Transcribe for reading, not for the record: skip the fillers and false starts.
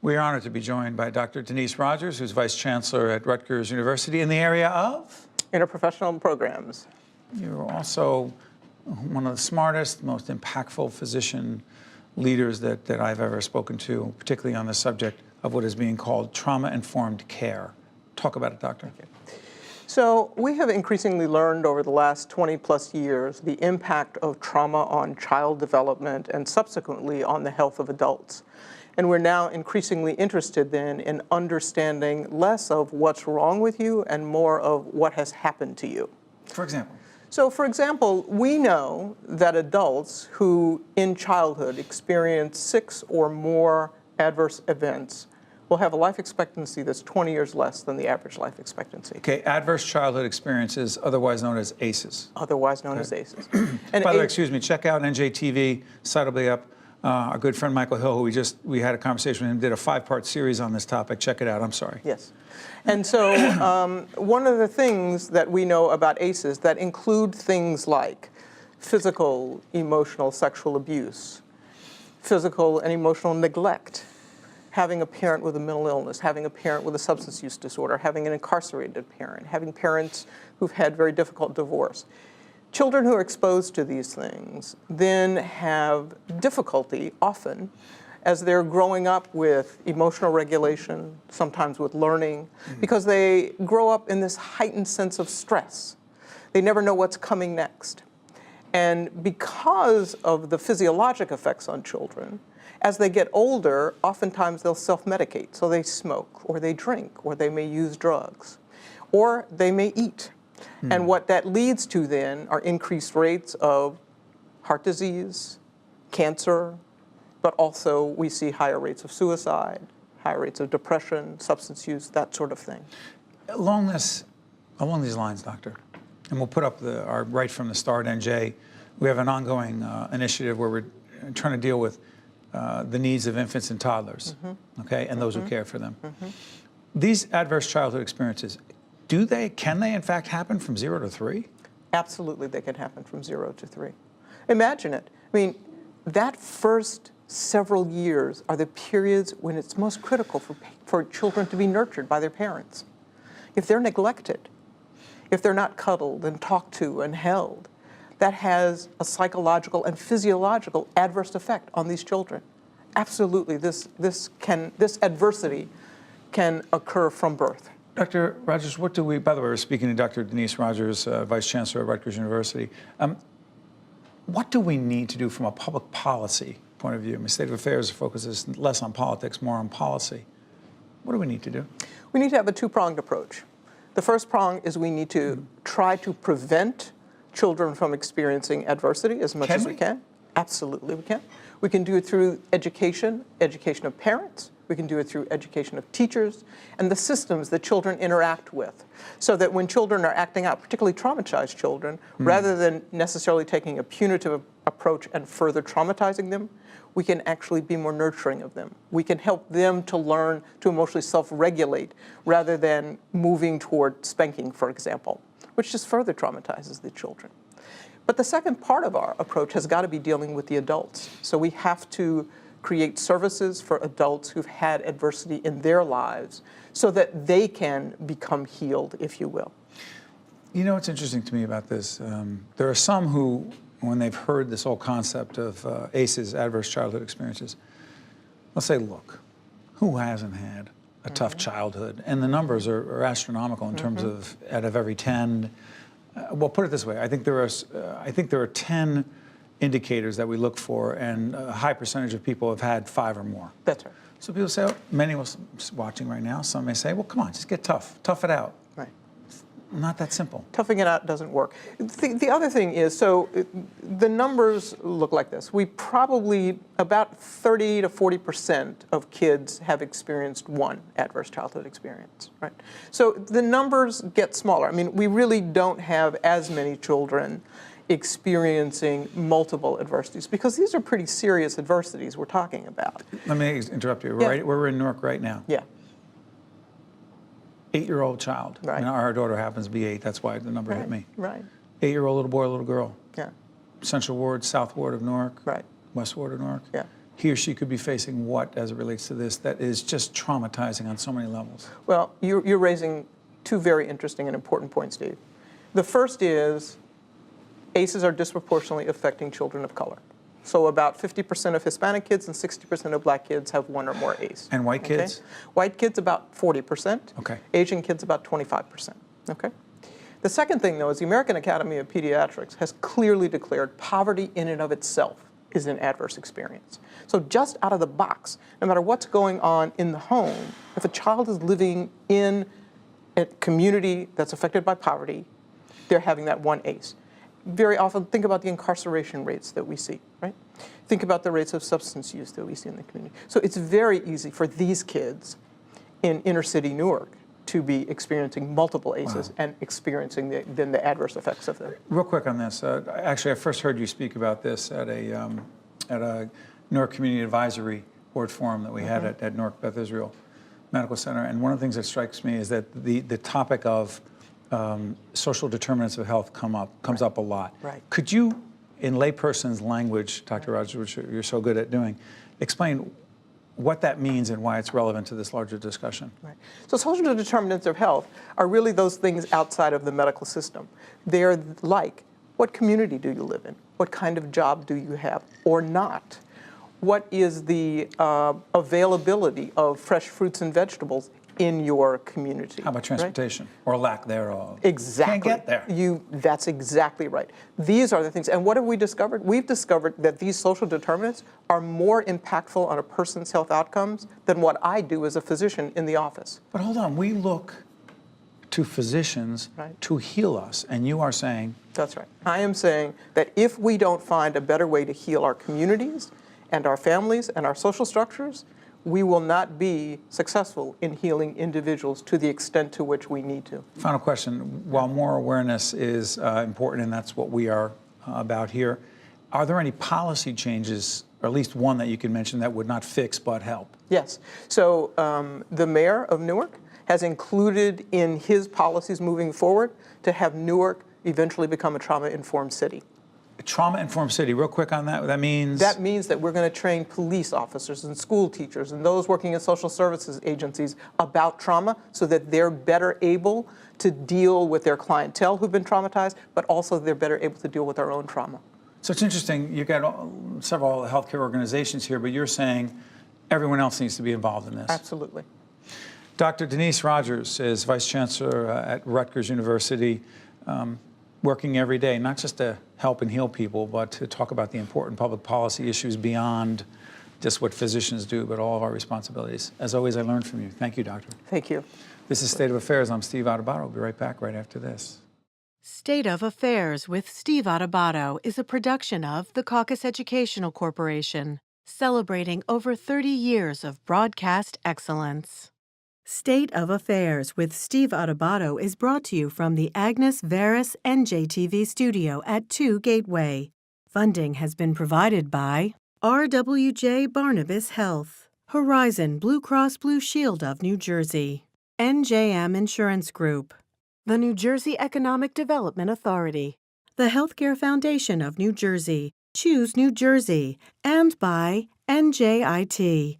We are honored to be joined by Dr. Denise Rodgers, who's Vice Chancellor at Rutgers University in the area of? Interprofessional Programs. You're also one of the smartest, most impactful physician leaders that I've ever spoken to, particularly on the subject of what is being called trauma-informed care. Talk about it, Doctor. Thank you. So we have increasingly learned over the last 20+ years the impact of trauma on child development and subsequently on the health of adults. And we're now increasingly interested then in understanding less of what's wrong with you and more of what has happened to you. For example? So, for example, we know that adults who in childhood experience 6 or more adverse events will have a life expectancy that's 20 years less than the average life expectancy. Okay, adverse childhood experiences, otherwise known as ACEs. Otherwise known as ACEs. And by the way, excuse me, check out NJTV, site will be up. Our good friend Michael Hill, who we had a conversation with him, did a 5-part series on this topic. Check it out, I'm sorry. Yes. And so one of the things that we know about ACEs that include things like physical, emotional, sexual abuse, physical and emotional neglect, having a parent with a mental illness, having a parent with a substance use disorder, having an incarcerated parent, having parents who've had very difficult divorce. Children who are exposed to these things then have difficulty often as they're growing up with emotional regulation, sometimes with learning, because they grow up in this heightened sense of stress. They never know what's coming next. And because of the physiologic effects on children, as they get older, oftentimes they'll self-medicate. So they smoke, or they drink, or they may use drugs, or they may eat. And what that leads to then are increased rates of heart disease, cancer, but also we see higher rates of suicide, higher rates of depression, substance use, that sort of thing. Along these lines, Doctor, and we'll put up our Right from the Start NJ, we have an ongoing initiative where we're trying to deal with the needs of infants and toddlers, okay, and those who care for them. These adverse childhood experiences, can they in fact happen from 0 to 3? Absolutely, they can happen from 0 to 3. Imagine it. I mean, that first several years are the periods when it's most critical for children to be nurtured by their parents. If they're neglected, if they're not cuddled and talked to and held, that has a psychological and physiological adverse effect on these children. Absolutely, this adversity can occur from birth. Dr. Rodgers, by the way, we're speaking to Dr. Denise Rodgers, Vice Chancellor at Rutgers University. What do we need to do from a public policy point of view? I mean, State of Affairs focuses less on politics, more on policy. What do we need to do? We need to have a two-pronged approach. The first prong is we need to try to prevent children from experiencing adversity as much as we can. Absolutely, we can. We can do it through education of parents. We can do it through education of teachers and the systems that children interact with, so that when children are acting out, particularly traumatized children, rather than necessarily taking a punitive approach and further traumatizing them, we can actually be more nurturing of them. We can help them to learn to emotionally self-regulate rather than moving toward spanking, for example, which just further traumatizes the children. But the second part of our approach has got to be dealing with the adults. So we have to create services for adults who've had adversity in their lives so that they can become healed, if you will. You know what's interesting to me about this? There are some who, when they've heard this whole concept of ACEs, adverse childhood experiences, they'll say, look, who hasn't had a tough childhood? And the numbers are astronomical in terms of out of every 10. Well, put it this way, I think there are 10 indicators that we look for, and a high percentage of people have had 5 or more. That's right. So people say, many of us watching right now, some may say, well, come on, just get tough it out. Right. Not that simple. Toughing it out doesn't work. The other thing is, so the numbers look like this. We probably, about 30 to 40% of kids have experienced one adverse childhood experience, right? So the numbers get smaller. I mean, we really don't have as many children experiencing multiple adversities, because these are pretty serious adversities we're talking about. Let me interrupt you. We're in Newark right now. Yeah. 8-year-old child. Right. And our daughter happens to be 8. That's why the number hit me. Right. 8-year-old little boy, little girl. Yeah. Central Ward, South Ward of Newark. Right. West Ward of Newark. Yeah. he or she could be facing what as it relates to this that is just traumatizing on so many levels? Well, you're raising two very interesting and important points, Steve. The first is ACEs are disproportionately affecting children of color. So about 50% of Hispanic kids and 60% of black kids have one or more ACE. And white kids? White kids about 40%. Okay. Asian kids about 25%. Okay. The second thing, though, is the American Academy of Pediatrics has clearly declared poverty in and of itself is an adverse experience. So just out of the box, no matter what's going on in the home, if a child is living in a community that's affected by poverty, they're having that one ACE. Very often, think about the incarceration rates that we see, right? Think about the rates of substance use that we see in the community. So it's very easy for these kids in inner city Newark to be experiencing multiple ACEs and experiencing the adverse effects of them. Real quick on this. Actually, I first heard you speak about this at a Newark Community Advisory Board forum that we had at Newark Beth Israel Medical Center. And one of the things that strikes me is that the topic of social determinants of health comes up a lot. Right. Could you, in layperson's language, Dr. Rodgers, which you're so good at doing, explain what that means and why it's relevant to this larger discussion? Right. So social determinants of health are really those things outside of the medical system. They're like, what community do you live in? What kind of job do you have or not? What is the availability of fresh fruits and vegetables in your community? How about transportation, or lack thereof? Exactly. Can't get there. That's exactly right. These are the things. And what have we discovered? We've discovered that these social determinants are more impactful on a person's health outcomes than what I do as a physician in the office. But hold on, we look to physicians to heal us, and you are saying? That's right. I am saying that if we don't find a better way to heal our communities and our families and our social structures, we will not be successful in healing individuals to the extent to which we need to. Final question. While more awareness is important, and that's what we are about here, are there any policy changes, or at least one that you can mention, that would not fix but help? Yes. So the mayor of Newark has included in his policies moving forward to have Newark eventually become a trauma-informed city. Trauma-informed city, real quick on that, that means? That means that we're going to train police officers and school teachers and those working in social services agencies about trauma so that they're better able to deal with their clientele who've been traumatized, but also they're better able to deal with their own trauma. So it's interesting, you've got several healthcare organizations here, but you're saying everyone else needs to be involved in this. Absolutely. Dr. Denise Rodgers is Vice Chancellor at Rutgers University, working every day, not just to help and heal people, but to talk about the important public policy issues beyond just what physicians do, but all of our responsibilities. As always, I learned from you. Thank you, Doctor. Thank you. This is State of Affairs. I'm Steve Adubato. We'll be right back right after this. State of Affairs with Steve Adubato is a production of the Caucus Educational Corporation, celebrating over 30 years of broadcast excellence. State of Affairs with Steve Adubato is brought to you from the Agnes Veris NJTV studio at 2 Gateway. Funding has been provided by RWJ Barnabas Health, Horizon Blue Cross Blue Shield of New Jersey, NJM Insurance Group, the New Jersey Economic Development Authority, the Healthcare Foundation of New Jersey, Choose New Jersey, and by NJIT,